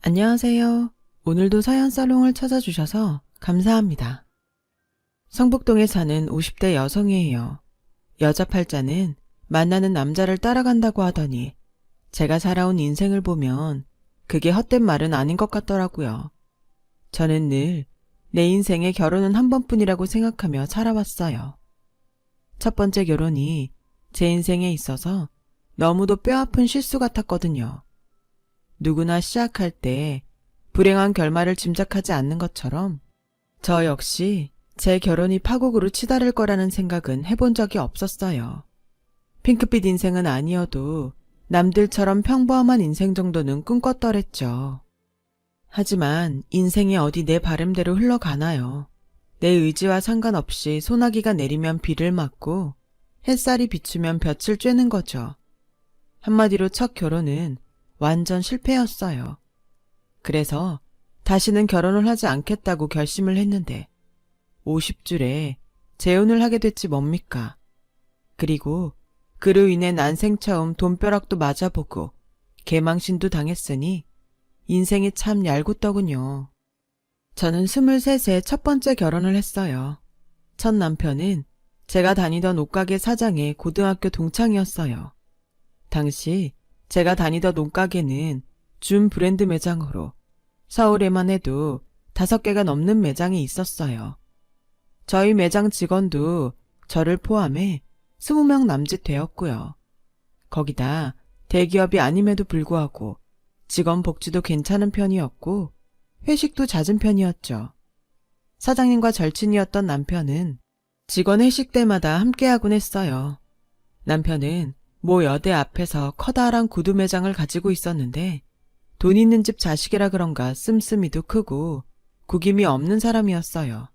안녕하세요. 오늘도 사연살롱을 찾아주셔서 감사합니다. 성북동에 사는 50대 여성이에요. 여자 팔자는 만나는 남자를 따라간다고 하더니 제가 살아온 인생을 보면 그게 헛된 말은 아닌 것 같더라고요. 저는 늘 내 인생에 결혼은 한 번뿐이라고 생각하며 살아왔어요. 첫 번째 결혼이 제 인생에 있어서 너무도 뼈아픈 실수 같았거든요. 누구나 시작할 때 불행한 결말을 짐작하지 않는 것처럼 저 역시 제 결혼이 파국으로 치달을 거라는 생각은 해본 적이 없었어요. 핑크빛 인생은 아니어도 남들처럼 평범한 인생 정도는 꿈꿨더랬죠. 하지만 인생이 어디 내 바람대로 흘러가나요. 내 의지와 상관없이 소나기가 내리면 비를 맞고 햇살이 비추면 볕을 쬐는 거죠. 한마디로 첫 결혼은 완전 실패였어요. 그래서 다시는 결혼을 하지 않겠다고 결심을 했는데 50줄에 재혼을 하게 됐지 뭡니까. 그리고 그로 인해 난생 처음 돈벼락도 맞아보고 개망신도 당했으니 인생이 참 얄궂더군요. 저는 23세 첫 번째 결혼을 했어요. 첫 남편은 제가 다니던 옷가게 사장의 고등학교 동창이었어요. 당시 제가 다니던 옷가게는 준 브랜드 매장으로 서울에만 해도 5개가 넘는 매장이 있었어요. 저희 매장 직원도 저를 포함해 20명 남짓 되었고요. 거기다 대기업이 아님에도 불구하고 직원 복지도 괜찮은 편이었고 회식도 잦은 편이었죠. 사장님과 절친이었던 남편은 직원 회식 때마다 함께하곤 했어요. 남편은 모 여대 앞에서 커다란 구두 매장을 가지고 있었는데 돈 있는 집 자식이라 그런가 씀씀이도 크고 구김이 없는 사람이었어요.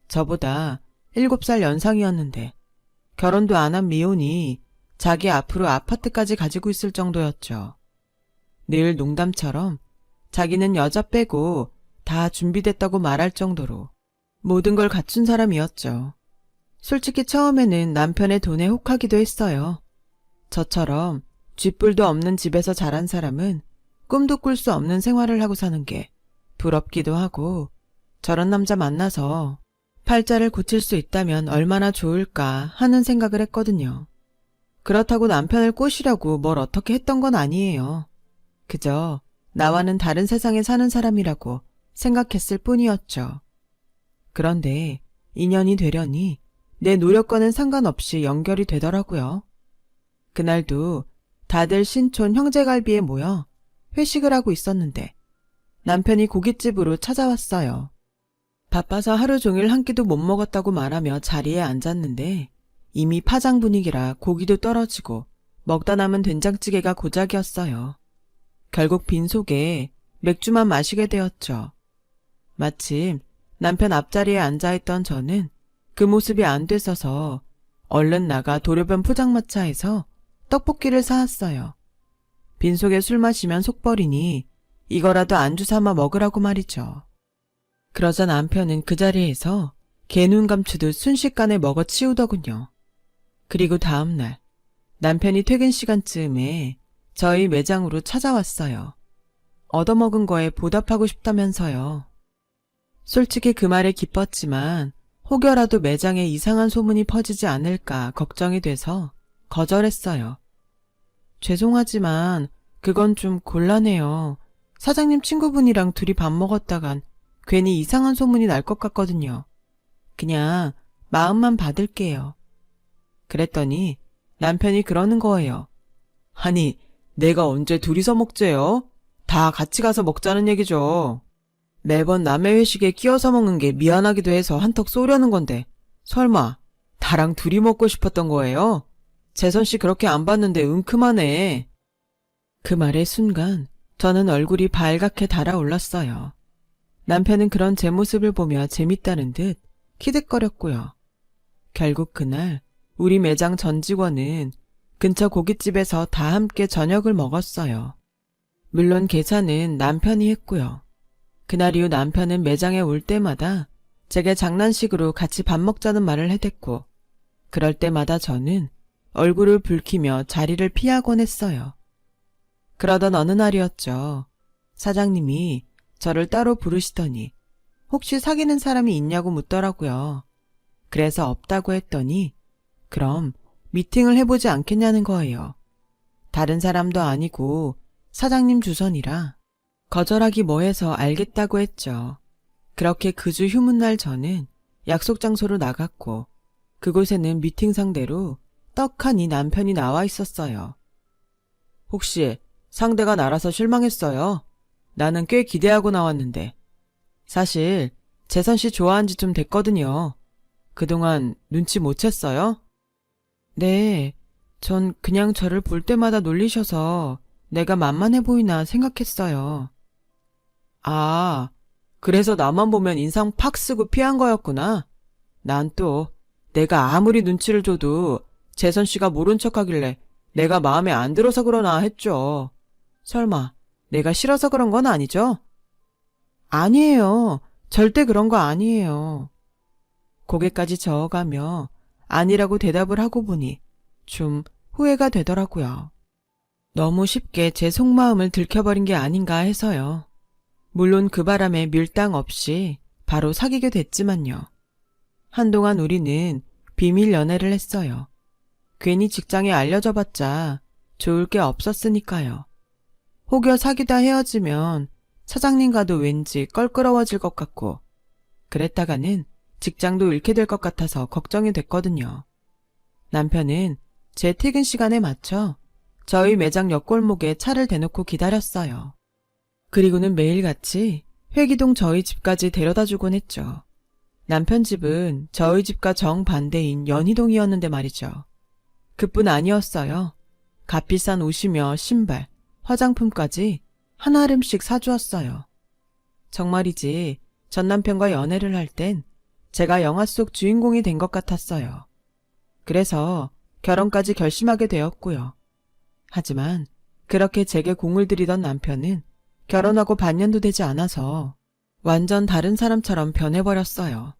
저보다 7살 연상이었는데 결혼도 안 한 미혼이 자기 앞으로 아파트까지 가지고 있을 정도였죠. 늘 농담처럼 자기는 여자 빼고 다 준비됐다고 말할 정도로 모든 걸 갖춘 사람이었죠. 솔직히 처음에는 남편의 돈에 혹하기도 했어요. 저처럼 쥐뿔도 없는 집에서 자란 사람은 꿈도 꿀 수 없는 생활을 하고 사는 게 부럽기도 하고 저런 남자 만나서 팔자를 고칠 수 있다면 얼마나 좋을까 하는 생각을 했거든요. 그렇다고 남편을 꼬시려고 뭘 어떻게 했던 건 아니에요. 그저 나와는 다른 세상에 사는 사람이라고 생각했을 뿐이었죠. 그런데 인연이 되려니 내 노력과는 상관없이 연결이 되더라고요. 그날도 다들 신촌 형제갈비에 모여 회식을 하고 있었는데 남편이 고깃집으로 찾아왔어요. 바빠서 하루 종일 한 끼도 못 먹었다고 말하며 자리에 앉았는데 이미 파장 분위기라 고기도 떨어지고 먹다 남은 된장찌개가 고작이었어요. 결국 빈속에 맥주만 마시게 되었죠. 마침 남편 앞자리에 앉아있던 저는 그 모습이 안 됐어서 얼른 나가 도로변 포장마차에서 떡볶이를 사왔어요. 빈속에 술 마시면 속버리니 이거라도 안주 삼아 먹으라고 말이죠. 그러자 남편은 그 자리에서 개눈 감추듯 순식간에 먹어치우더군요. 그리고 다음날 남편이 퇴근 시간쯤에 저희 매장으로 찾아왔어요. 얻어먹은 거에 보답하고 싶다면서요. 솔직히 그 말에 기뻤지만 혹여라도 매장에 이상한 소문이 퍼지지 않을까 걱정이 돼서 거절했어요. 죄송하지만 그건 좀 곤란해요. 사장님 친구분이랑 둘이 밥 먹었다간 괜히 이상한 소문이 날 것 같거든요. 그냥 마음만 받을게요. 그랬더니 남편이 그러는 거예요. 아니, 내가 언제 둘이서 먹재요? 다 같이 가서 먹자는 얘기죠. 매번 남의 회식에 끼어서 먹는 게 미안하기도 해서 한턱 쏘려는 건데 설마 나랑 둘이 먹고 싶었던 거예요? 재선씨 그렇게 안 봤는데 은큼하네. 그 말의 순간 저는 얼굴이 발갛게 달아올랐어요. 남편은 그런 제 모습을 보며 재밌다는 듯 키득거렸고요. 결국 그날 우리 매장 전 직원은 근처 고깃집에서 다 함께 저녁을 먹었어요. 물론 계산은 남편이 했고요. 그날 이후 남편은 매장에 올 때마다 제게 장난식으로 같이 밥 먹자는 말을 해댔고 그럴 때마다 저는 얼굴을 붉히며 자리를 피하곤 했어요. 그러던 어느 날이었죠. 사장님이 저를 따로 부르시더니 혹시 사귀는 사람이 있냐고 묻더라고요. 그래서 없다고 했더니 그럼 미팅을 해보지 않겠냐는 거예요. 다른 사람도 아니고 사장님 주선이라 거절하기 뭐해서 알겠다고 했죠. 그렇게 그 주 휴문날 저는 약속 장소로 나갔고 그곳에는 미팅 상대로 떡하니 남편이 나와 있었어요. 혹시 상대가 나라서 실망했어요? 나는 꽤 기대하고 나왔는데. 사실 재선 씨 좋아한 지 좀 됐거든요. 그동안 눈치 못 챘어요? 네, 전 그냥 저를 볼 때마다 놀리셔서 내가 만만해 보이나 생각했어요. 아, 그래서 나만 보면 인상 팍 쓰고 피한 거였구나. 난 또 내가 아무리 눈치를 줘도 재선 씨가 모른 척하길래 내가 마음에 안 들어서 그러나 했죠. 설마 내가 싫어서 그런 건 아니죠? 아니에요. 절대 그런 거 아니에요. 고개까지 저어가며 아니라고 대답을 하고 보니 좀 후회가 되더라고요. 너무 쉽게 제 속마음을 들켜버린 게 아닌가 해서요. 물론 그 바람에 밀당 없이 바로 사귀게 됐지만요. 한동안 우리는 비밀 연애를 했어요. 괜히 직장에 알려져봤자 좋을 게 없었으니까요. 혹여 사귀다 헤어지면 사장님과도 왠지 껄끄러워질 것 같고 그랬다가는 직장도 잃게 될 것 같아서 걱정이 됐거든요. 남편은 제 퇴근 시간에 맞춰 저희 매장 옆골목에 차를 대놓고 기다렸어요. 그리고는 매일같이 회기동 저희 집까지 데려다주곤 했죠. 남편 집은 저희 집과 정반대인 연희동이었는데 말이죠. 그뿐 아니었어요. 값비싼 옷이며 신발, 화장품까지 하나름씩 사주었어요. 정말이지 전 남편과 연애를 할 땐 제가 영화 속 주인공이 된 것 같았어요. 그래서 결혼까지 결심하게 되었고요. 하지만 그렇게 제게 공을 들이던 남편은 결혼하고 반년도 되지 않아서 완전 다른 사람처럼 변해버렸어요.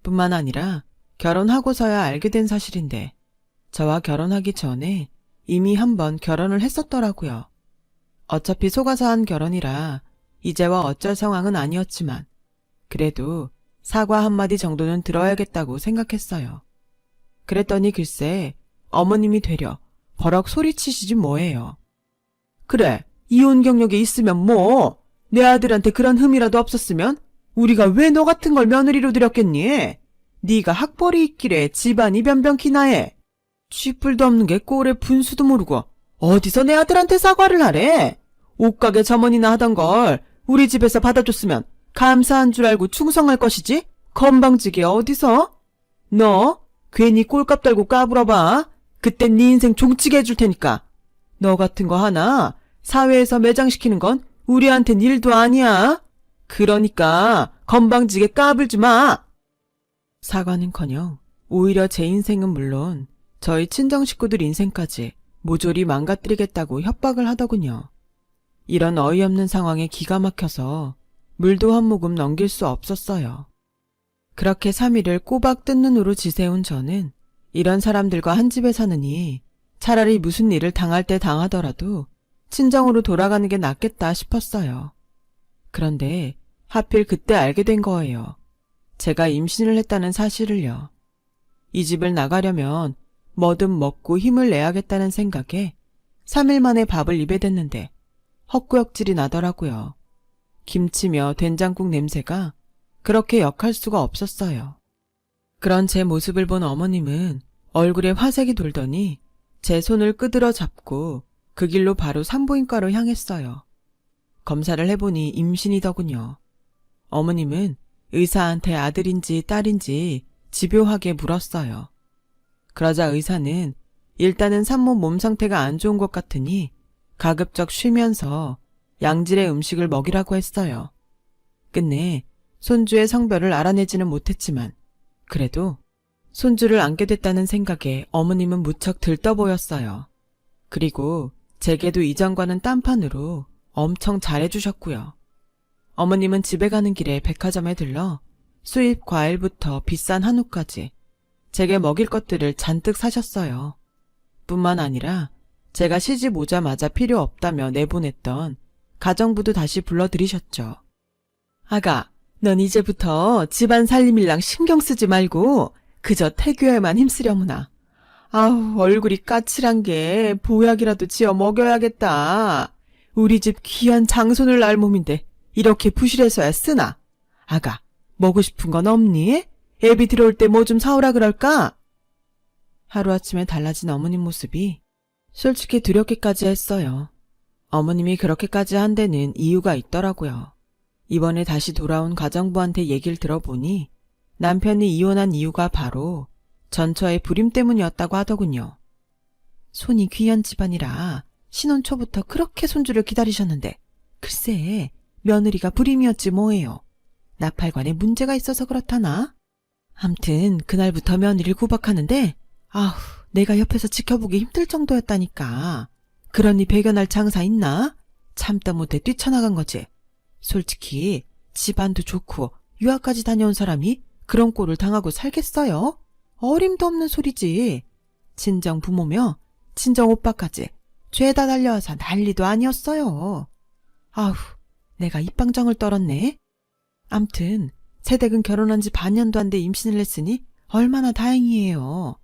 뿐만 아니라 결혼하고서야 알게 된 사실인데 저와 결혼하기 전에 이미 한 번 결혼을 했었더라고요. 어차피 속아서 한 결혼이라 이제와 어쩔 상황은 아니었지만 그래도 사과 한마디 정도는 들어야겠다고 생각했어요. 그랬더니 글쎄 어머님이 되려 버럭 소리치시지 뭐예요. 그래, 이혼 경력이 있으면 뭐 내 아들한테 그런 흠이라도 없었으면 우리가 왜 너 같은 걸 며느리로 들였겠니? 네가 학벌이 있길래 집안이 변변키나 해. 쥐뿔도 없는 게 꼴에 분수도 모르고 어디서 내 아들한테 사과를 하래? 옷가게 점원이나 하던 걸 우리 집에서 받아줬으면 감사한 줄 알고 충성할 것이지? 건방지게 어디서? 너 괜히 꼴값 달고 까불어봐. 그땐 네 인생 종치게 해줄 테니까. 너 같은 거 하나 사회에서 매장시키는 건 우리한텐 일도 아니야. 그러니까 건방지게 까불지 마. 사과는커녕 오히려 제 인생은 물론 저희 친정 식구들 인생까지 모조리 망가뜨리겠다고 협박을 하더군요. 이런 어이없는 상황에 기가 막혀서 물도 한 모금 넘길 수 없었어요. 그렇게 3일을 꼬박 뜬 눈으로 지새운 저는 이런 사람들과 한 집에 사느니 차라리 무슨 일을 당할 때 당하더라도 친정으로 돌아가는 게 낫겠다 싶었어요. 그런데 하필 그때 알게 된 거예요. 제가 임신을 했다는 사실을요. 이 집을 나가려면 뭐든 먹고 힘을 내야겠다는 생각에 3일 만에 밥을 입에 댔는데 헛구역질이 나더라고요. 김치며 된장국 냄새가 그렇게 역할 수가 없었어요. 그런 제 모습을 본 어머님은 얼굴에 화색이 돌더니 제 손을 끄드러 잡고 그 길로 바로 산부인과로 향했어요. 검사를 해보니 임신이더군요. 어머님은 의사한테 아들인지 딸인지 집요하게 물었어요. 그러자 의사는 일단은 산모 몸 상태가 안 좋은 것 같으니 가급적 쉬면서 양질의 음식을 먹이라고 했어요. 끝내 손주의 성별을 알아내지는 못했지만 그래도 손주를 안게 됐다는 생각에 어머님은 무척 들떠 보였어요. 그리고 제게도 이전과는 딴판으로 엄청 잘해주셨고요. 어머님은 집에 가는 길에 백화점에 들러 수입 과일부터 비싼 한우까지 제게 먹일 것들을 잔뜩 사셨어요. 뿐만 아니라 제가 시집 오자마자 필요 없다며 내보냈던 가정부도 다시 불러들이셨죠. 아가, 넌 이제부터 집안 살림일랑 신경 쓰지 말고 그저 태교에만 힘쓰려무나. 아우, 얼굴이 까칠한 게 보약이라도 지어 먹여야겠다. 우리 집 귀한 장손을 낳을 몸인데 이렇게 부실해서야 쓰나? 아가, 먹고 싶은 건 없니? 애비 들어올 때 뭐 좀 사오라 그럴까? 하루아침에 달라진 어머님 모습이 솔직히 두렵기까지 했어요. 어머님이 그렇게까지 한 데는 이유가 있더라고요. 이번에 다시 돌아온 가정부한테 얘기를 들어보니 남편이 이혼한 이유가 바로 전처의 불임 때문이었다고 하더군요. 손이 귀한 집안이라 신혼 초부터 그렇게 손주를 기다리셨는데 글쎄 며느리가 불임이었지 뭐예요. 나팔관에 문제가 있어서 그렇다나? 암튼 그날부터 며느리를 구박하는데 아후 내가 옆에서 지켜보기 힘들 정도였다니까. 그러니 배견할 장사 있나? 참다 못해 뛰쳐나간 거지. 솔직히 집안도 좋고 유학까지 다녀온 사람이 그런 꼴을 당하고 살겠어요? 어림도 없는 소리지. 친정 부모며 친정 오빠까지 죄다 달려와서 난리도 아니었어요. 아후, 내가 입방정을 떨었네. 암튼 새댁은 결혼한 지 반년도 안 돼 임신을 했으니 얼마나 다행이에요.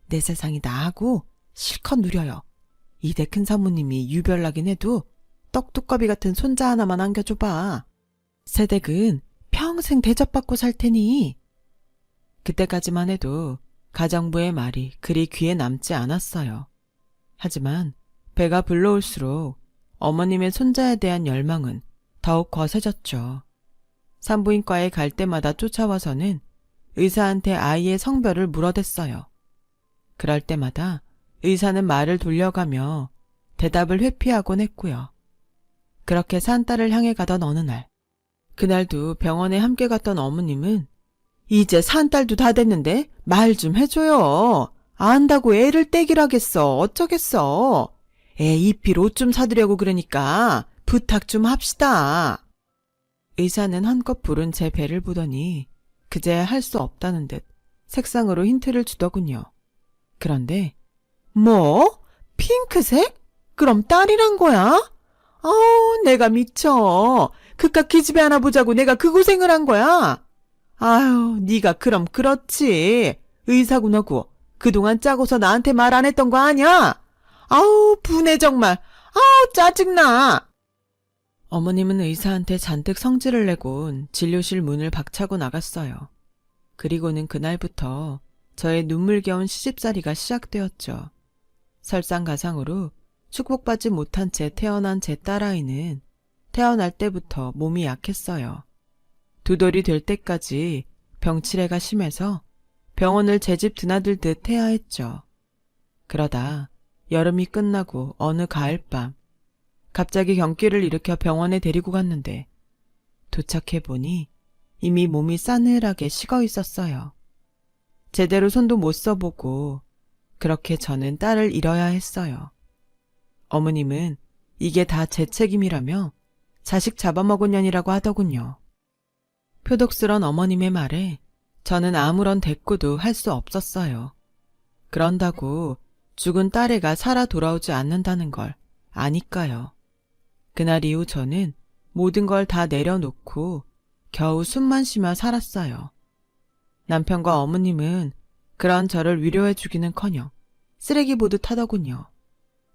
내 세상이 나하고 실컷 누려요. 이대 큰 사모님이 유별나긴 해도 떡두꺼비 같은 손자 하나만 안겨줘봐. 새댁은 평생 대접받고 살 테니. 그때까지만 해도 가정부의 말이 그리 귀에 남지 않았어요. 하지만 배가 불러올수록 어머님의 손자에 대한 열망은 더욱 거세졌죠. 산부인과에 갈 때마다 쫓아와서는 의사한테 아이의 성별을 물어댔어요. 그럴 때마다 의사는 말을 돌려가며 대답을 회피하곤 했고요. 그렇게 산딸을 향해 가던 어느 날, 그날도 병원에 함께 갔던 어머님은 이제 산딸도 다 됐는데 말 좀 해줘요. 안다고 애를 떼기라겠어. 어쩌겠어. 애 입힐 옷 좀 사드려고 그러니까 부탁 좀 합시다. 의사는 한껏 부른 제 배를 보더니 그제야 할 수 없다는 듯 색상으로 힌트를 주더군요. 그런데 뭐? 핑크색? 그럼 딸이란 거야? 아우 내가 미쳐. 그깟 기집애 하나 보자고 내가 그 고생을 한 거야? 아유 네가 그럼 그렇지. 의사구나고 그동안 짜고서 나한테 말 안 했던 거 아냐? 아우 분해 정말. 아우 짜증나. 어머님은 의사한테 잔뜩 성질을 내곤 진료실 문을 박차고 나갔어요. 그리고는 그날부터 저의 눈물겨운 시집살이가 시작되었죠. 설상가상으로 축복받지 못한 채 태어난 제 딸아이는 태어날 때부터 몸이 약했어요. 2돌이 될 때까지 병치레가 심해서 병원을 제 집 드나들듯 해야 했죠. 그러다 여름이 끝나고 어느 가을밤 갑자기 경기를 일으켜 병원에 데리고 갔는데 도착해보니 이미 몸이 싸늘하게 식어 있었어요. 제대로 손도 못 써보고 그렇게 저는 딸을 잃어야 했어요. 어머님은 이게 다 제 책임이라며 자식 잡아먹은 년이라고 하더군요. 표독스런 어머님의 말에 저는 아무런 대꾸도 할 수 없었어요. 그런다고 죽은 딸애가 살아 돌아오지 않는다는 걸 아니까요. 그날 이후 저는 모든 걸 다 내려놓고 겨우 숨만 쉬며 살았어요. 남편과 어머님은 그런 저를 위로해주기는커녕 쓰레기 보듯 하더군요.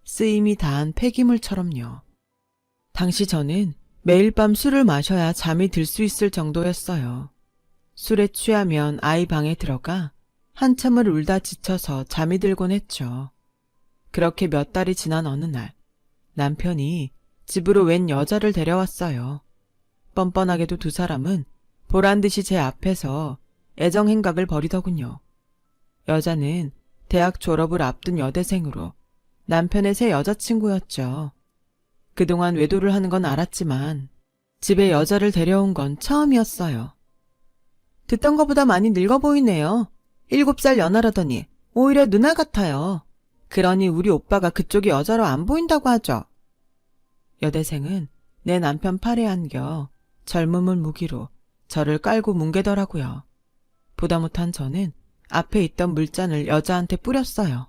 쓰임이 다한 폐기물처럼요. 당시 저는 매일 밤 술을 마셔야 잠이 들 수 있을 정도였어요. 술에 취하면 아이 방에 들어가 한참을 울다 지쳐서 잠이 들곤 했죠. 그렇게 몇 달이 지난 어느 날 남편이 집으로 웬 여자를 데려왔어요. 뻔뻔하게도 2사람은 보란듯이 제 앞에서 애정행각을 벌이더군요. 여자는 대학 졸업을 앞둔 여대생으로 남편의 새 여자친구였죠. 그동안 외도를 하는 건 알았지만 집에 여자를 데려온 건 처음이었어요. 듣던 것보다 많이 늙어 보이네요. 7살 연하라더니 오히려 누나 같아요. 그러니 우리 오빠가 그쪽이 여자로 안 보인다고 하죠. 여대생은 내 남편 팔에 안겨 젊음을 무기로 저를 깔고 뭉개더라고요. 보다 못한 저는 앞에 있던 물잔을 여자한테 뿌렸어요.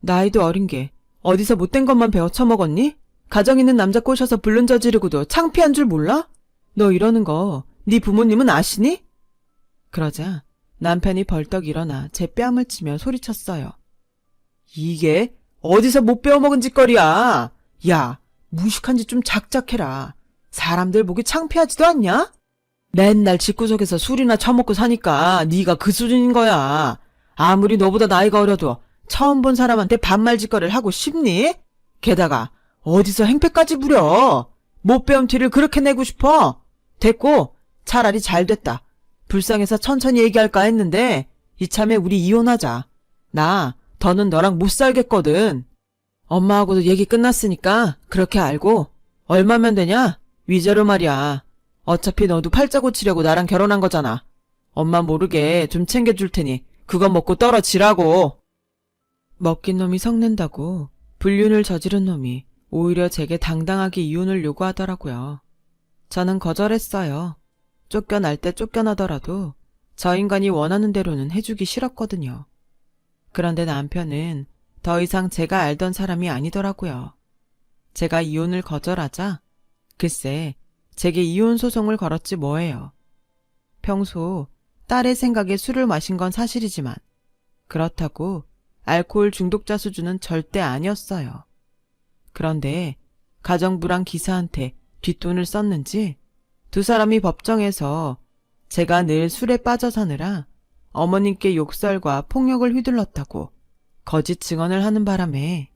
나이도 어린 게 어디서 못된 것만 배워 처먹었니? 가정 있는 남자 꼬셔서 불륜 저지르고도 창피한 줄 몰라? 너 이러는 거 네 부모님은 아시니? 그러자 남편이 벌떡 일어나 제 뺨을 치며 소리쳤어요. 이게 어디서 못 배워먹은 짓거리야. 야, 무식한 짓 좀 작작해라. 사람들 보기 창피하지도 않냐? 맨날 집구석에서 술이나 처먹고 사니까 네가 그 수준인 거야. 아무리 너보다 나이가 어려도 처음 본 사람한테 반말 짓거리를 하고 싶니? 게다가 어디서 행패까지 부려. 못 배운 티를 그렇게 내고 싶어? 됐고, 차라리 잘 됐다. 불쌍해서 천천히 얘기할까 했는데 이참에 우리 이혼하자. 나 더는 너랑 못 살겠거든. 엄마하고도 얘기 끝났으니까 그렇게 알고 얼마면 되냐? 위자료 말이야. 어차피 너도 팔자 고치려고 나랑 결혼한 거잖아. 엄마 모르게 좀 챙겨줄 테니 그거 먹고 떨어지라고. 먹긴 놈이 성낸다고 불륜을 저지른 놈이 오히려 제게 당당하게 이혼을 요구하더라고요. 저는 거절했어요. 쫓겨날 때 쫓겨나더라도 저 인간이 원하는 대로는 해주기 싫었거든요. 그런데 남편은 더 이상 제가 알던 사람이 아니더라고요. 제가 이혼을 거절하자 글쎄 제게 이혼 소송을 걸었지 뭐예요. 평소 딸의 생각에 술을 마신 건 사실이지만 그렇다고 알코올 중독자 수준은 절대 아니었어요. 그런데 가정부랑 기사한테 뒷돈을 썼는지 두 사람이 법정에서 제가 늘 술에 빠져 사느라 어머님께 욕설과 폭력을 휘둘렀다고 거짓 증언을 하는 바람에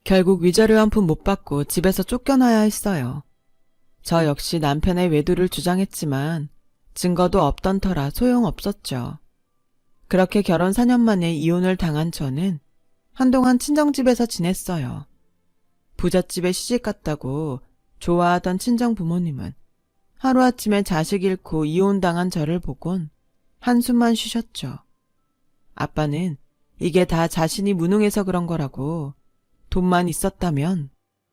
결국 위자료 한 푼 못 받고 집에서 쫓겨나야 했어요. 저 역시 남편의 외도를 주장했지만 증거도 없던 터라 소용없었죠. 그렇게 결혼 4년 만에 이혼을 당한 저는 한동안 친정집에서 지냈어요. 부잣집에 시집갔다고 좋아하던 친정 부모님은 하루아침에 자식 잃고 이혼당한 저를 보곤 한숨만 쉬셨죠. 아빠는 이게 다 자신이 무능해서 그런 거라고 돈만 있었다면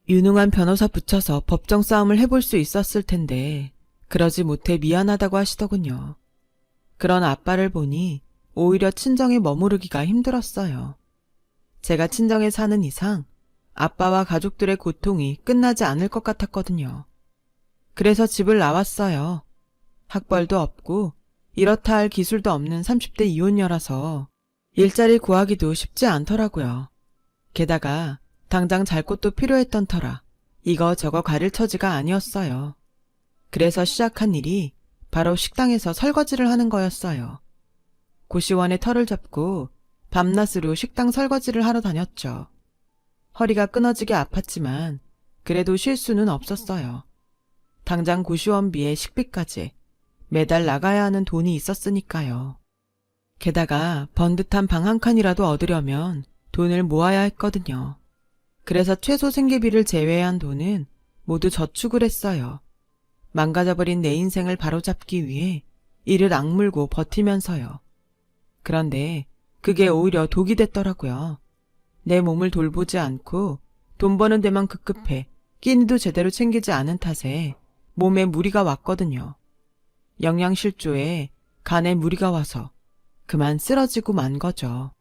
유능한 변호사 붙여서 법정 싸움을 해볼 수 있었을 텐데 그러지 못해 미안하다고 하시더군요. 그런 아빠를 보니 오히려 친정에 머무르기가 힘들었어요. 제가 친정에 사는 이상 아빠와 가족들의 고통이 끝나지 않을 것 같았거든요. 그래서 집을 나왔어요. 학벌도 없고 이렇다 할 기술도 없는 30대 이혼녀라서 일자리 구하기도 쉽지 않더라고요. 게다가 당장 잘 곳도 필요했던 터라 이거저거 가릴 처지가 아니었어요. 그래서 시작한 일이 바로 식당에서 설거지를 하는 거였어요. 고시원에 털을 잡고 밤낮으로 식당 설거지를 하러 다녔죠. 허리가 끊어지게 아팠지만 그래도 쉴 수는 없었어요. 당장 고시원비에 식비까지 매달 나가야 하는 돈이 있었으니까요. 게다가 번듯한 방 한 칸이라도 얻으려면 돈을 모아야 했거든요. 그래서 최소 생계비를 제외한 돈은 모두 저축을 했어요. 망가져버린 내 인생을 바로잡기 위해 이를 악물고 버티면서요. 그런데 그게 오히려 독이 됐더라고요. 내 몸을 돌보지 않고 돈 버는 데만 급급해 끼니도 제대로 챙기지 않은 탓에 몸에 무리가 왔거든요. 영양실조에 간에 무리가 와서 그만 쓰러지고 만 거죠.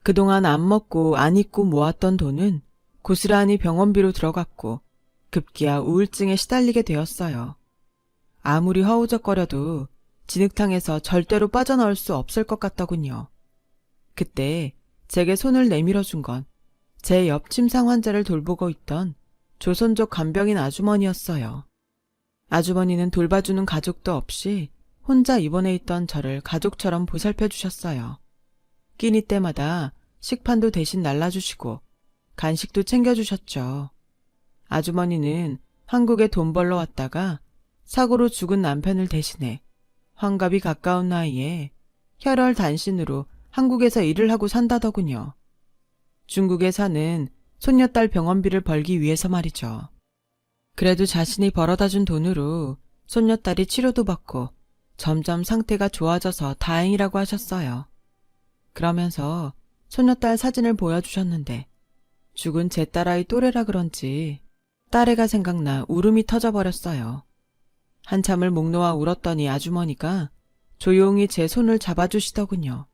그동안 안 먹고 안 입고 모았던 돈은 고스란히 병원비로 들어갔고 급기야 우울증에 시달리게 되었어요. 아무리 허우적거려도 진흙탕에서 절대로 빠져나올 수 없을 것 같더군요. 그때 제게 손을 내밀어 준 건 제 옆 침상 환자를 돌보고 있던 조선족 간병인 아주머니였어요. 아주머니는 돌봐주는 가족도 없이 혼자 입원해 있던 저를 가족처럼 보살펴 주셨어요. 끼니 때마다 식판도 대신 날라주시고 간식도 챙겨주셨죠. 아주머니는 한국에 돈 벌러 왔다가 사고로 죽은 남편을 대신해 환갑이 가까운 나이에 혈혈단신으로 한국에서 일을 하고 산다더군요. 중국에 사는 손녀딸 병원비를 벌기 위해서 말이죠. 그래도 자신이 벌어다 준 돈으로 손녀딸이 치료도 받고 점점 상태가 좋아져서 다행이라고 하셨어요. 그러면서 손녀딸 사진을 보여주셨는데 죽은 제 딸아이 또래라 그런지 딸애가 생각나 울음이 터져버렸어요. 한참을 목 놓아 울었더니 아주머니가 조용히 제 손을 잡아주시더군요.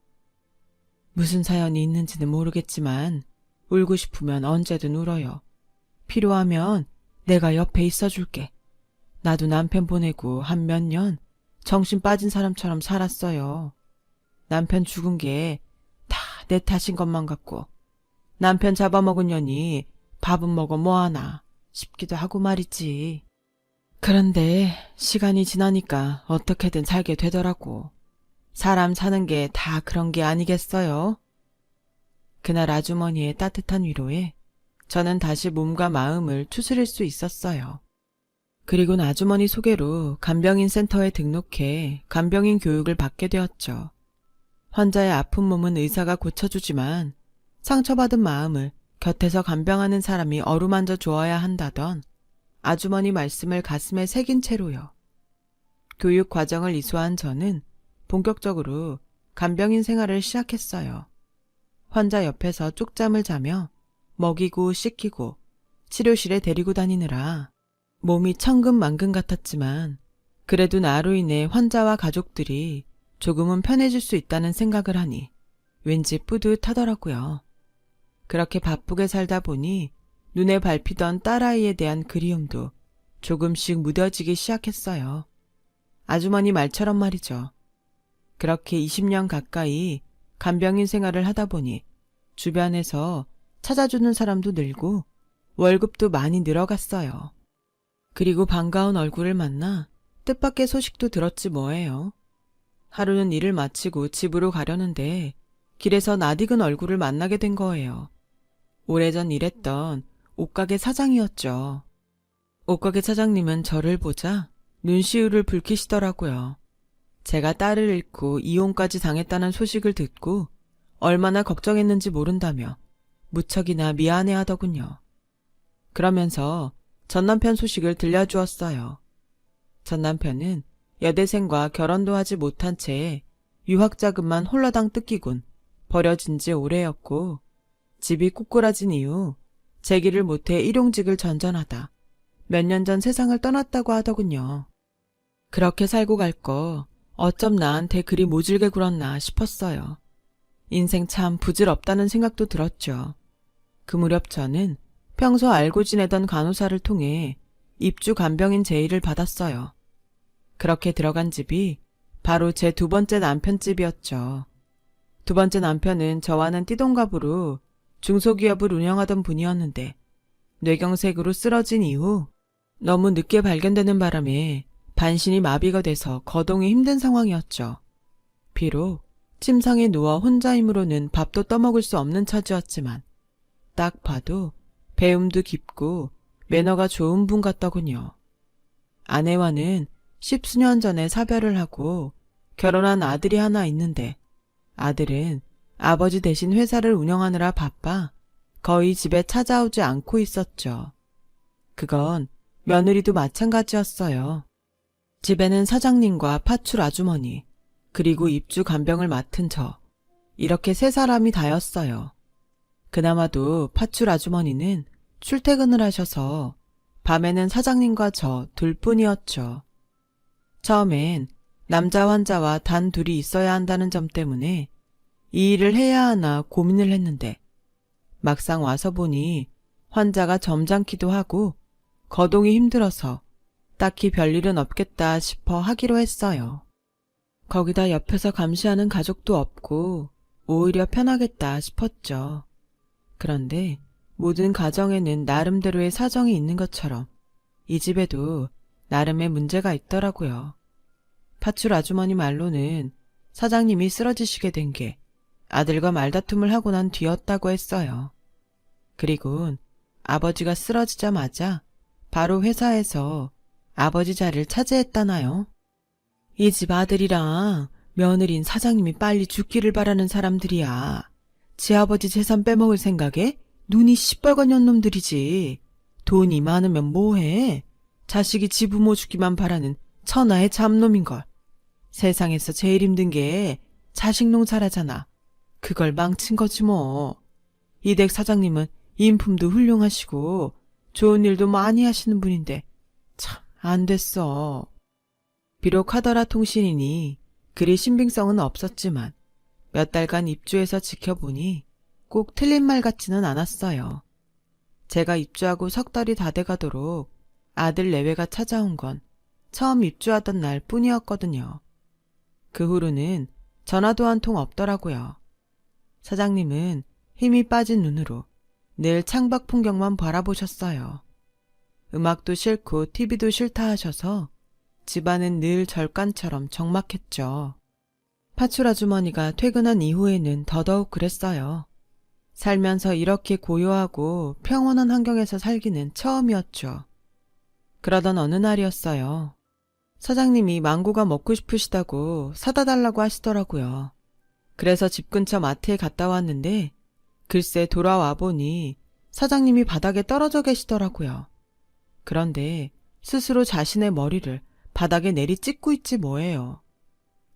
무슨 사연이 있는지는 모르겠지만 울고 싶으면 언제든 울어요. 필요하면 내가 옆에 있어줄게. 나도 남편 보내고 한 몇 년 정신 빠진 사람처럼 살았어요. 남편 죽은 게 다 내 탓인 것만 같고 남편 잡아먹은 년이 밥은 먹어 뭐하나 싶기도 하고 말이지. 그런데 시간이 지나니까 어떻게든 살게 되더라고. 사람 사는 게 다 그런 게 아니겠어요? 그날 아주머니의 따뜻한 위로에 저는 다시 몸과 마음을 추스릴 수 있었어요. 그리곤 아주머니 소개로 간병인 센터에 등록해 간병인 교육을 받게 되었죠. 환자의 아픈 몸은 의사가 고쳐주지만 상처받은 마음을 곁에서 간병하는 사람이 어루만져 주어야 한다던 아주머니 말씀을 가슴에 새긴 채로요. 교육 과정을 이수한 저는 본격적으로 간병인 생활을 시작했어요. 환자 옆에서 쪽잠을 자며 먹이고 씻기고 치료실에 데리고 다니느라 몸이 천근만근 같았지만 그래도 나로 인해 환자와 가족들이 조금은 편해질 수 있다는 생각을 하니 왠지 뿌듯하더라고요. 그렇게 바쁘게 살다 보니 눈에 밟히던 딸아이에 대한 그리움도 조금씩 무뎌지기 시작했어요. 아주머니 말처럼 말이죠. 그렇게 20년 가까이 간병인 생활을 하다 보니 주변에서 찾아주는 사람도 늘고 월급도 많이 늘어갔어요. 그리고 반가운 얼굴을 만나 뜻밖의 소식도 들었지 뭐예요. 하루는 일을 마치고 집으로 가려는데 길에서 낯익은 얼굴을 만나게 된 거예요. 오래전 일했던 옷가게 사장이었죠. 옷가게 사장님은 저를 보자 눈시울을 붉히시더라고요. 제가 딸을 잃고 이혼까지 당했다는 소식을 듣고 얼마나 걱정했는지 모른다며 무척이나 미안해하더군요. 그러면서 전남편 소식을 들려주었어요. 전남편은 여대생과 결혼도 하지 못한 채 유학자금만 홀라당 뜯기곤 버려진 지 오래였고 집이 꼬꾸라진 이후 재기를 못해 일용직을 전전하다 몇 년 전 세상을 떠났다고 하더군요. 그렇게 살고 갈 거 어쩜 나한테 그리 모질게 굴었나 싶었어요. 인생 참 부질없다는 생각도 들었죠. 그 무렵 저는 평소 알고 지내던 간호사를 통해 입주 간병인 제의를 받았어요. 그렇게 들어간 집이 바로 제 두 번째 남편 집이었죠. 두 번째 남편은 저와는 띠동갑으로 중소기업을 운영하던 분이었는데 뇌경색으로 쓰러진 이후 너무 늦게 발견되는 바람에 반신이 마비가 돼서 거동이 힘든 상황이었죠. 비록 침상에 누워 혼자 힘으로는 밥도 떠먹을 수 없는 처지였지만 딱 봐도 배움도 깊고 매너가 좋은 분 같더군요. 아내와는 10수년 전에 사별을 하고 결혼한 아들이 하나 있는데 아들은 아버지 대신 회사를 운영하느라 바빠 거의 집에 찾아오지 않고 있었죠. 그건 며느리도 마찬가지였어요. 집에는 사장님과 파출 아주머니, 그리고 입주 간병을 맡은 저, 이렇게 세 사람이 다였어요. 그나마도 파출 아주머니는 출퇴근을 하셔서 밤에는 사장님과 저 둘뿐이었죠. 처음엔 남자 환자와 단 둘이 있어야 한다는 점 때문에 이 일을 해야 하나 고민을 했는데 막상 와서 보니 환자가 점잖기도 하고 거동이 힘들어서 딱히 별일은 없겠다 싶어 하기로 했어요. 거기다 옆에서 감시하는 가족도 없고 오히려 편하겠다 싶었죠. 그런데 모든 가정에는 나름대로의 사정이 있는 것처럼 이 집에도 나름의 문제가 있더라고요. 파출 아주머니 말로는 사장님이 쓰러지시게 된 게 아들과 말다툼을 하고 난 뒤였다고 했어요. 그리곤 아버지가 쓰러지자마자 바로 회사에서 아버지 자리를 차지했다나요. 이 집 아들이랑 며느린 사장님이 빨리 죽기를 바라는 사람들이야. 지 아버지 재산 빼먹을 생각에 눈이 시뻘건 년놈들이지. 돈이 많으면 뭐해. 자식이 지 부모 죽기만 바라는 천하의 잡놈인걸. 세상에서 제일 힘든 게 자식 농사라잖아. 그걸 망친 거지 뭐. 이댁 사장님은 인품도 훌륭하시고 좋은 일도 많이 하시는 분인데 참 안 됐어. 비록 하더라 통신이니 그리 신빙성은 없었지만 몇 달간 입주해서 지켜보니 꼭 틀린 말 같지는 않았어요. 제가 입주하고 석 달이 다 돼가도록 아들 내외가 찾아온 건 처음 입주하던 날 뿐이었거든요. 그 후로는 전화도 한 통 없더라고요. 사장님은 힘이 빠진 눈으로 늘 창밖 풍경만 바라보셨어요. 음악도 싫고 TV도 싫다 하셔서 집안은 늘 절간처럼 적막했죠. 파출 아주머니가 퇴근한 이후에는 더더욱 그랬어요. 살면서 이렇게 고요하고 평온한 환경에서 살기는 처음이었죠. 그러던 어느 날이었어요. 사장님이 망고가 먹고 싶으시다고 사다 달라고 하시더라고요. 그래서 집 근처 마트에 갔다 왔는데 글쎄 돌아와 보니 사장님이 바닥에 떨어져 계시더라고요. 그런데 스스로 자신의 머리를 바닥에 내리 찍고 있지 뭐예요.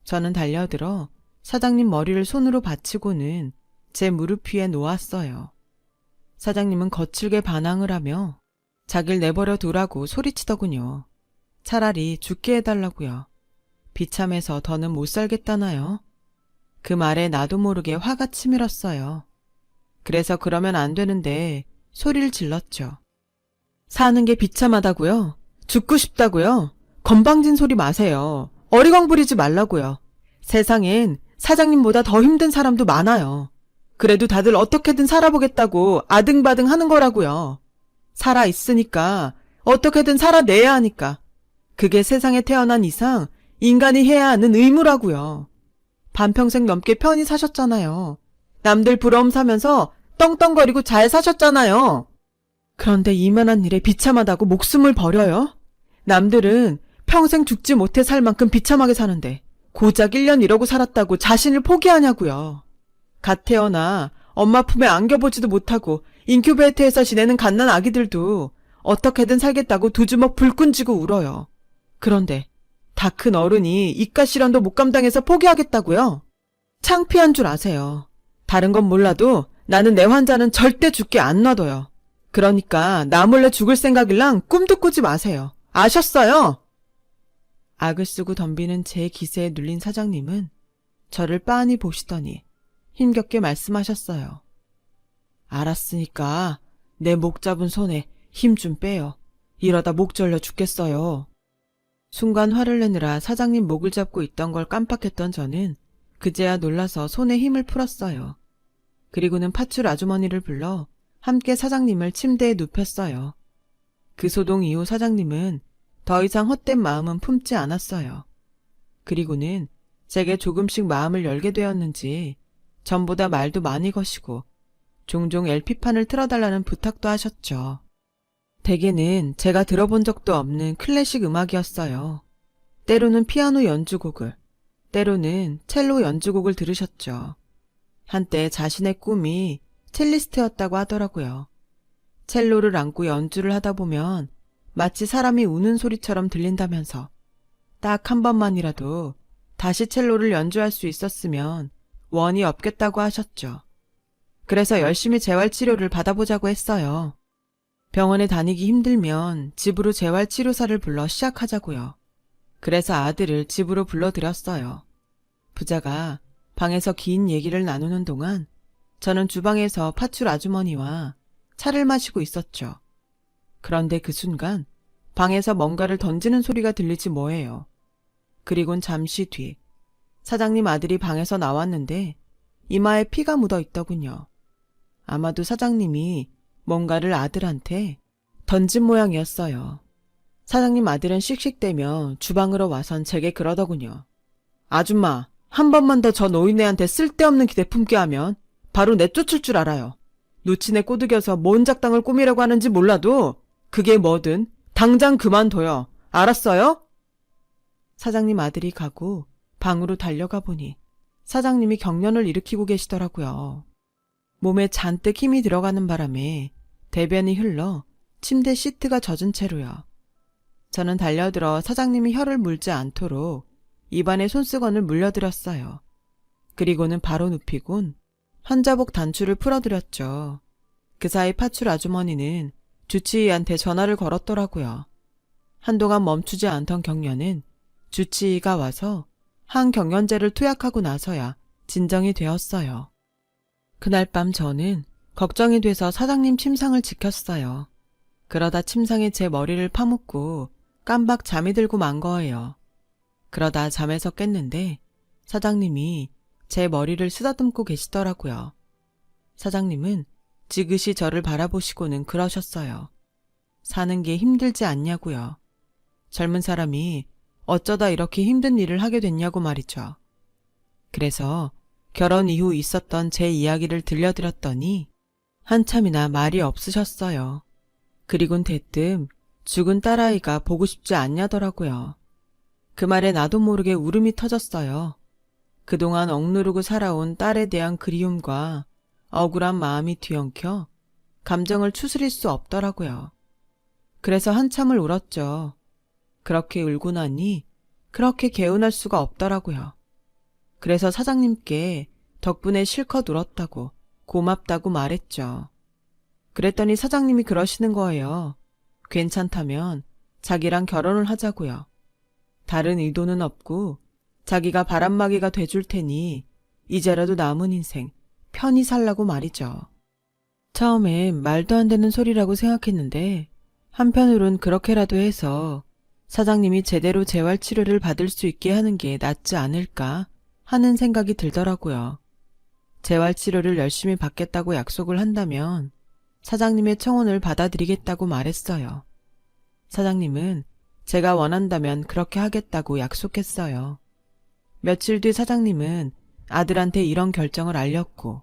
저는 달려들어 사장님 머리를 손으로 받치고는 제 무릎 위에 놓았어요. 사장님은 거칠게 반항을 하며 자길 내버려 두라고 소리치더군요. 차라리 죽게 해달라고요. 비참해서 더는 못 살겠다나요? 그 말에 나도 모르게 화가 치밀었어요. 그래서 그러면 안 되는데 소리를 질렀죠. 사는 게 비참하다고요? 죽고 싶다고요? 건방진 소리 마세요. 어리광 부리지 말라고요. 세상엔 사장님보다 더 힘든 사람도 많아요. 그래도 다들 어떻게든 살아보겠다고 아등바등 하는 거라고요. 살아있으니까 어떻게든 살아내야 하니까. 그게 세상에 태어난 이상 인간이 해야 하는 의무라고요. 반평생 넘게 편히 사셨잖아요. 남들 부러움 사면서 떵떵거리고 잘 사셨잖아요. 그런데 이만한 일에 비참하다고 목숨을 버려요? 남들은 평생 죽지 못해 살 만큼 비참하게 사는데 고작 1년 이러고 살았다고 자신을 포기하냐고요. 갓 태어나 엄마 품에 안겨보지도 못하고 인큐베이터에서 지내는 갓난 아기들도 어떻게든 살겠다고 두 주먹 불끈 쥐고 울어요. 그런데 다 큰 어른이 이깟 시련도 못 감당해서 포기하겠다고요? 창피한 줄 아세요. 다른 건 몰라도 나는 내 환자는 절대 죽게 안 놔둬요. 그러니까 나 몰래 죽을 생각일랑 꿈도 꾸지 마세요. 아셨어요? 악을 쓰고 덤비는 제 기세에 눌린 사장님은 저를 빤히 보시더니 힘겹게 말씀하셨어요. 알았으니까 내 목 잡은 손에 힘 좀 빼요. 이러다 목 절려 죽겠어요. 순간 화를 내느라 사장님 목을 잡고 있던 걸 깜빡했던 저는 그제야 놀라서 손에 힘을 풀었어요. 그리고는 파출 아주머니를 불러 함께 사장님을 침대에 눕혔어요. 그 소동 이후 사장님은 더 이상 헛된 마음은 품지 않았어요. 그리고는 제게 조금씩 마음을 열게 되었는지 전보다 말도 많이 거시고 종종 LP판을 틀어달라는 부탁도 하셨죠. 대개는 제가 들어본 적도 없는 클래식 음악이었어요. 때로는 피아노 연주곡을, 때로는 첼로 연주곡을 들으셨죠. 한때 자신의 꿈이 첼리스트였다고 하더라고요. 첼로를 안고 연주를 하다 보면 마치 사람이 우는 소리처럼 들린다면서 딱 한 번만이라도 다시 첼로를 연주할 수 있었으면 원이 없겠다고 하셨죠. 그래서 열심히 재활치료를 받아보자고 했어요. 병원에 다니기 힘들면 집으로 재활치료사를 불러 시작하자고요. 그래서 아들을 집으로 불러들였어요. 부자가 방에서 긴 얘기를 나누는 동안 저는 주방에서 파출 아주머니와 차를 마시고 있었죠. 그런데 그 순간 방에서 뭔가를 던지는 소리가 들리지 뭐예요. 그리곤 잠시 뒤 사장님 아들이 방에서 나왔는데 이마에 피가 묻어 있더군요. 아마도 사장님이 뭔가를 아들한테 던진 모양이었어요. 사장님 아들은 씩씩대며 주방으로 와선 제게 그러더군요. 아줌마, 한 번만 더 저 노인네한테 쓸데없는 기대 품게 하면 바로 내쫓을 줄 알아요. 노친에 꼬드겨서 뭔 작당을 꾸미려고 하는지 몰라도 그게 뭐든 당장 그만둬요. 알았어요? 사장님 아들이 가고 방으로 달려가 보니 사장님이 경련을 일으키고 계시더라고요. 몸에 잔뜩 힘이 들어가는 바람에 대변이 흘러 침대 시트가 젖은 채로요. 저는 달려들어 사장님이 혀를 물지 않도록 입안에 손수건을 물려드렸어요. 그리고는 바로 눕히곤 환자복 단추를 풀어드렸죠. 그 사이 파출 아주머니는 주치의한테 전화를 걸었더라고요. 한동안 멈추지 않던 경련은 주치의가 와서 항경련제를 투약하고 나서야 진정이 되었어요. 그날 밤 저는 걱정이 돼서 사장님 침상을 지켰어요. 그러다 침상에 제 머리를 파묻고 깜박 잠이 들고 만 거예요. 그러다 잠에서 깼는데 사장님이 제 머리를 쓰다듬고 계시더라고요. 사장님은 지그시 저를 바라보시고는 그러셨어요. 사는 게 힘들지 않냐고요. 젊은 사람이 어쩌다 이렇게 힘든 일을 하게 됐냐고 말이죠. 그래서 결혼 이후 있었던 제 이야기를 들려드렸더니 한참이나 말이 없으셨어요. 그리곤 대뜸 죽은 딸아이가 보고 싶지 않냐더라고요. 그 말에 나도 모르게 울음이 터졌어요. 그동안 억누르고 살아온 딸에 대한 그리움과 억울한 마음이 뒤엉켜 감정을 추스릴 수 없더라고요. 그래서 한참을 울었죠. 그렇게 울고 나니 그렇게 개운할 수가 없더라고요. 그래서 사장님께 덕분에 실컷 울었다고 고맙다고 말했죠. 그랬더니 사장님이 그러시는 거예요. 괜찮다면 자기랑 결혼을 하자고요. 다른 의도는 없고 자기가 바람막이가 돼줄 테니 이제라도 남은 인생 편히 살라고 말이죠. 처음엔 말도 안 되는 소리라고 생각했는데 한편으론 그렇게라도 해서 사장님이 제대로 재활치료를 받을 수 있게 하는 게 낫지 않을까 하는 생각이 들더라고요. 재활치료를 열심히 받겠다고 약속을 한다면 사장님의 청혼을 받아들이겠다고 말했어요. 사장님은 제가 원한다면 그렇게 하겠다고 약속했어요. 며칠 뒤 사장님은 아들한테 이런 결정을 알렸고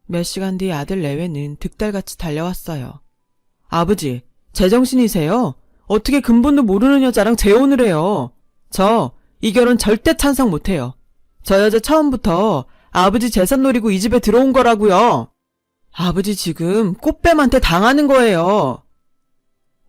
몇 시간 뒤 아들 내외는 득달같이 달려왔어요. 아버지, 제정신이세요? 어떻게 근본도 모르는 여자랑 재혼을 해요? 저 이 결혼 절대 찬성 못해요. 저 여자 처음부터 아버지 재산 노리고 이 집에 들어온 거라고요. 아버지 지금 꽃뱀한테 당하는 거예요.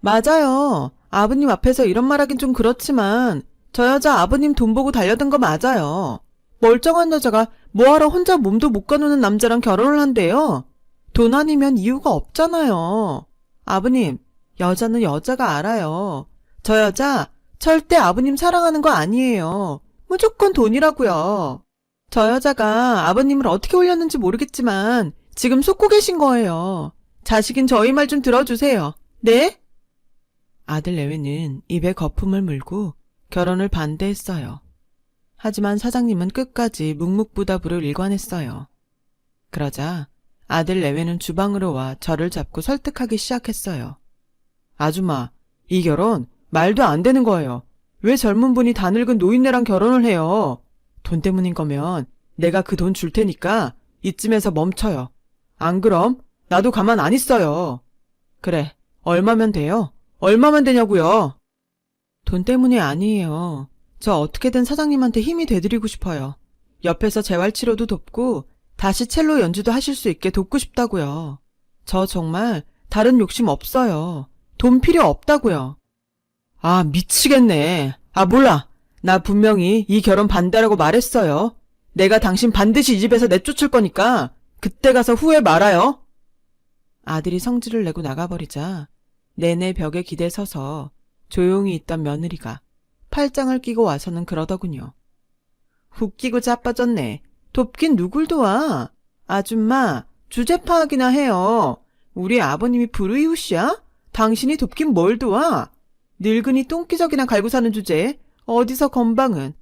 맞아요. 아버님 앞에서 이런 말하긴 좀 그렇지만 저 여자 아버님 돈 보고 달려든 거 맞아요. 멀쩡한 여자가 뭐하러 혼자 몸도 못 가누는 남자랑 결혼을 한대요. 돈 아니면 이유가 없잖아요. 아버님, 여자는 여자가 알아요. 저 여자 절대 아버님 사랑하는 거 아니에요. 무조건 돈이라고요. 저 여자가 아버님을 어떻게 올렸는지 모르겠지만 지금 속고 계신 거예요. 자식인 저희 말 좀 들어주세요. 네? 아들 내외는 입에 거품을 물고 결혼을 반대했어요. 하지만 사장님은 끝까지 묵묵부답으로 일관했어요. 그러자 아들 내외는 주방으로 와 저를 잡고 설득하기 시작했어요. 아줌마, 이 결혼 말도 안 되는 거예요. 왜 젊은 분이 다 늙은 노인네랑 결혼을 해요? 돈 때문인 거면 내가 그 돈 줄 테니까 이쯤에서 멈춰요. 안 그럼 나도 가만 안 있어요. 그래, 얼마면 돼요? 얼마면 되냐고요? 돈 때문이 아니에요. 저 어떻게든 사장님한테 힘이 돼드리고 싶어요. 옆에서 재활치료도 돕고 다시 첼로 연주도 하실 수 있게 돕고 싶다고요. 저 정말 다른 욕심 없어요. 돈 필요 없다고요. 아, 미치겠네. 아, 몰라. 나 분명히 이 결혼 반대라고 말했어요. 내가 당신 반드시 이 집에서 내쫓을 거니까 그때 가서 후회 말아요. 아들이 성질을 내고 나가버리자 내내 벽에 기대 서서 조용히 있던 며느리가 팔짱을 끼고 와서는 그러더군요. 웃기고 자빠졌네. 돕긴 누굴 도와? 아줌마, 주제 파악이나 해요. 우리 아버님이 불우이웃이야? 당신이 돕긴 뭘 도와? 늙은이 똥기저귀나 갈고 사는 주제에 어디서 건방은.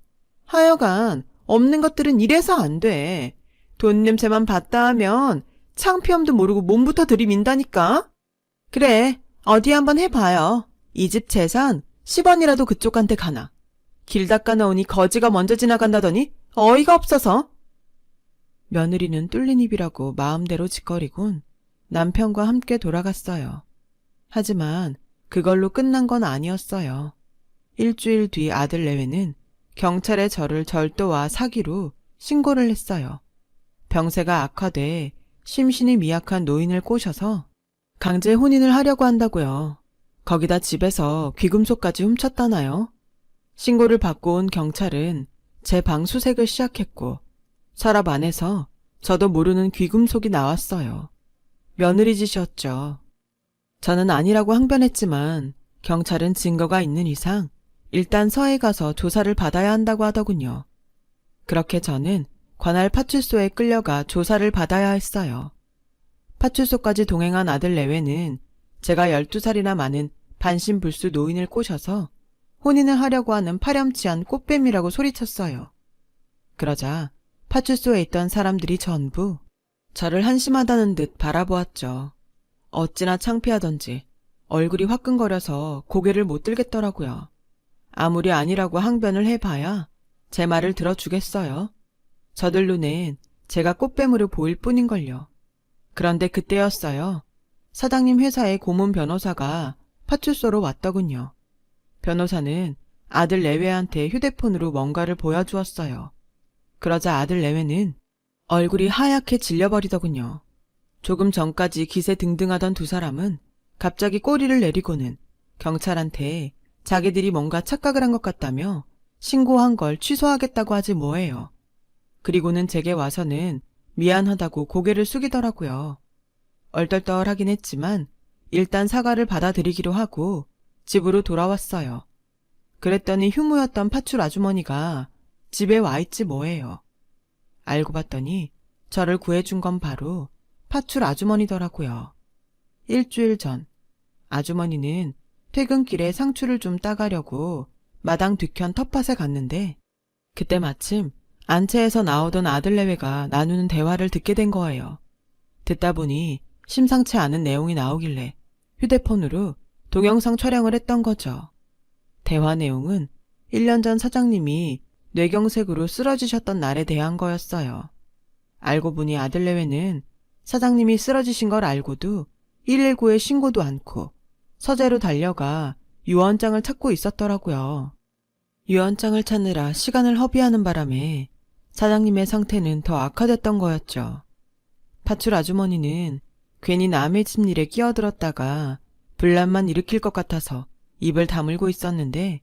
하여간 없는 것들은 이래서 안 돼. 돈 냄새만 봤다 하면 창피함도 모르고 몸부터 들이민다니까. 그래, 어디 한번 해봐요. 이 집 재산 10원이라도 그쪽한테 가나. 길 닦아 넣으니 거지가 먼저 지나간다더니 어이가 없어서. 며느리는 뚫린 입이라고 마음대로 짓거리곤 남편과 함께 돌아갔어요. 하지만 그걸로 끝난 건 아니었어요. 일주일 뒤 아들 내외는 경찰에 저를 절도와 사기로 신고를 했어요. 병세가 악화돼 심신이 미약한 노인을 꼬셔서 강제 혼인을 하려고 한다고요. 거기다 집에서 귀금속까지 훔쳤다나요? 신고를 받고 온 경찰은 제 방 수색을 시작했고 서랍 안에서 저도 모르는 귀금속이 나왔어요. 며느리 짓이었죠. 저는 아니라고 항변했지만 경찰은 증거가 있는 이상 일단 서해 가서 조사를 받아야 한다고 하더군요. 그렇게 저는 관할 파출소에 끌려가 조사를 받아야 했어요. 파출소까지 동행한 아들 내외는 제가 12살이나 많은 반신불수 노인을 꼬셔서 혼인을 하려고 하는 파렴치한 꽃뱀이라고 소리쳤어요. 그러자 파출소에 있던 사람들이 전부 저를 한심하다는 듯 바라보았죠. 어찌나 창피하던지 얼굴이 화끈거려서 고개를 못 들겠더라고요. 아무리 아니라고 항변을 해봐야 제 말을 들어주겠어요. 저들 눈엔 제가 꽃뱀으로 보일 뿐인걸요. 그런데 그때였어요. 사장님 회사의 고문 변호사가 파출소로 왔더군요. 변호사는 아들 내외한테 휴대폰으로 뭔가를 보여주었어요. 그러자 아들 내외는 얼굴이 하얗게 질려버리더군요. 조금 전까지 기세등등하던 두 사람은 갑자기 꼬리를 내리고는 경찰한테 자기들이 뭔가 착각을 한 것 같다며 신고한 걸 취소하겠다고 하지 뭐예요. 그리고는 제게 와서는 미안하다고 고개를 숙이더라고요. 얼떨떨하긴 했지만 일단 사과를 받아들이기로 하고 집으로 돌아왔어요. 그랬더니 휴무였던 파출 아주머니가 집에 와 있지 뭐예요. 알고 봤더니 저를 구해준 건 바로 파출 아주머니더라고요. 일주일 전 아주머니는 퇴근길에 상추를 좀 따가려고 마당 뒤편 텃밭에 갔는데 그때 마침 안채에서 나오던 아들 내외가 나누는 대화를 듣게 된 거예요. 듣다 보니 심상치 않은 내용이 나오길래 휴대폰으로 동영상 촬영을 했던 거죠. 대화 내용은 1년 전 사장님이 뇌경색으로 쓰러지셨던 날에 대한 거였어요. 알고 보니 아들 내외는 사장님이 쓰러지신 걸 알고도 119에 신고도 않고 서재로 달려가 유언장을 찾고 있었더라고요. 유언장을 찾느라 시간을 허비하는 바람에 사장님의 상태는 더 악화됐던 거였죠. 파출 아주머니는 괜히 남의 집 일에 끼어들었다가 분란만 일으킬 것 같아서 입을 다물고 있었는데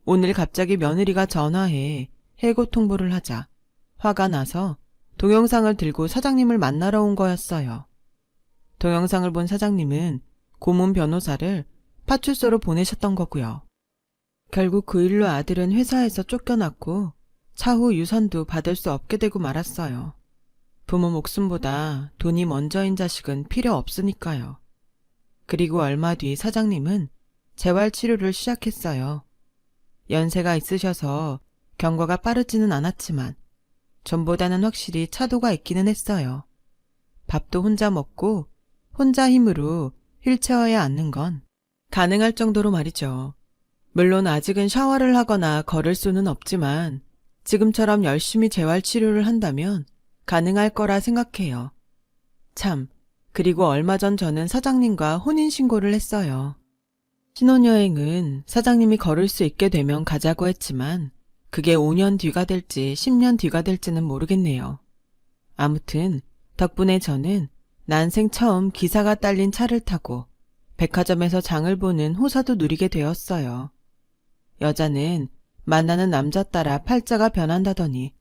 오늘 갑자기 며느리가 전화해 해고 통보를 하자 화가 나서 동영상을 들고 사장님을 만나러 온 거였어요. 동영상을 본 사장님은 고문 변호사를 파출소로 보내셨던 거고요. 결국 그 일로 아들은 회사에서 쫓겨났고 차후 유산도 받을 수 없게 되고 말았어요. 부모 목숨보다 돈이 먼저인 자식은 필요 없으니까요. 그리고 얼마 뒤 사장님은 재활치료를 시작했어요. 연세가 있으셔서 경과가 빠르지는 않았지만 전보다는 확실히 차도가 있기는 했어요. 밥도 혼자 먹고 혼자 힘으로 휠체어에 앉는 건 가능할 정도로 말이죠. 물론 아직은 샤워를 하거나 걸을 수는 없지만 지금처럼 열심히 재활치료를 한다면 가능할 거라 생각해요. 참, 그리고 얼마 전 저는 사장님과 혼인신고를 했어요. 신혼여행은 사장님이 걸을 수 있게 되면 가자고 했지만 그게 5년 뒤가 될지 10년 뒤가 될지는 모르겠네요. 아무튼 덕분에 저는 난생 처음 기사가 딸린 차를 타고 백화점에서 장을 보는 호사도 누리게 되었어요. 여자는 만나는 남자 따라 팔자가 변한다더니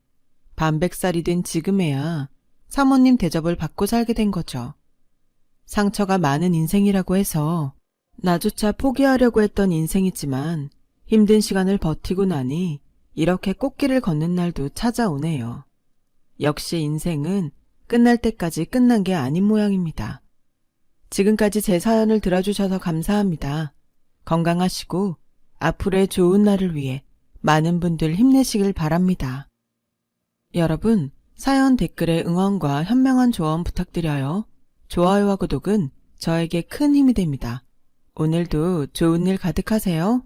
반백살이 된 지금에야 사모님 대접을 받고 살게 된 거죠. 상처가 많은 인생이라고 해서 나조차 포기하려고 했던 인생이지만 힘든 시간을 버티고 나니 이렇게 꽃길을 걷는 날도 찾아오네요. 역시 인생은 끝날 때까지 끝난 게 아닌 모양입니다. 지금까지 제 사연을 들어주셔서 감사합니다. 건강하시고 앞으로의 좋은 날을 위해 많은 분들 힘내시길 바랍니다. 여러분, 사연 댓글에 응원과 현명한 조언 부탁드려요. 좋아요와 구독은 저에게 큰 힘이 됩니다. 오늘도 좋은 일 가득하세요.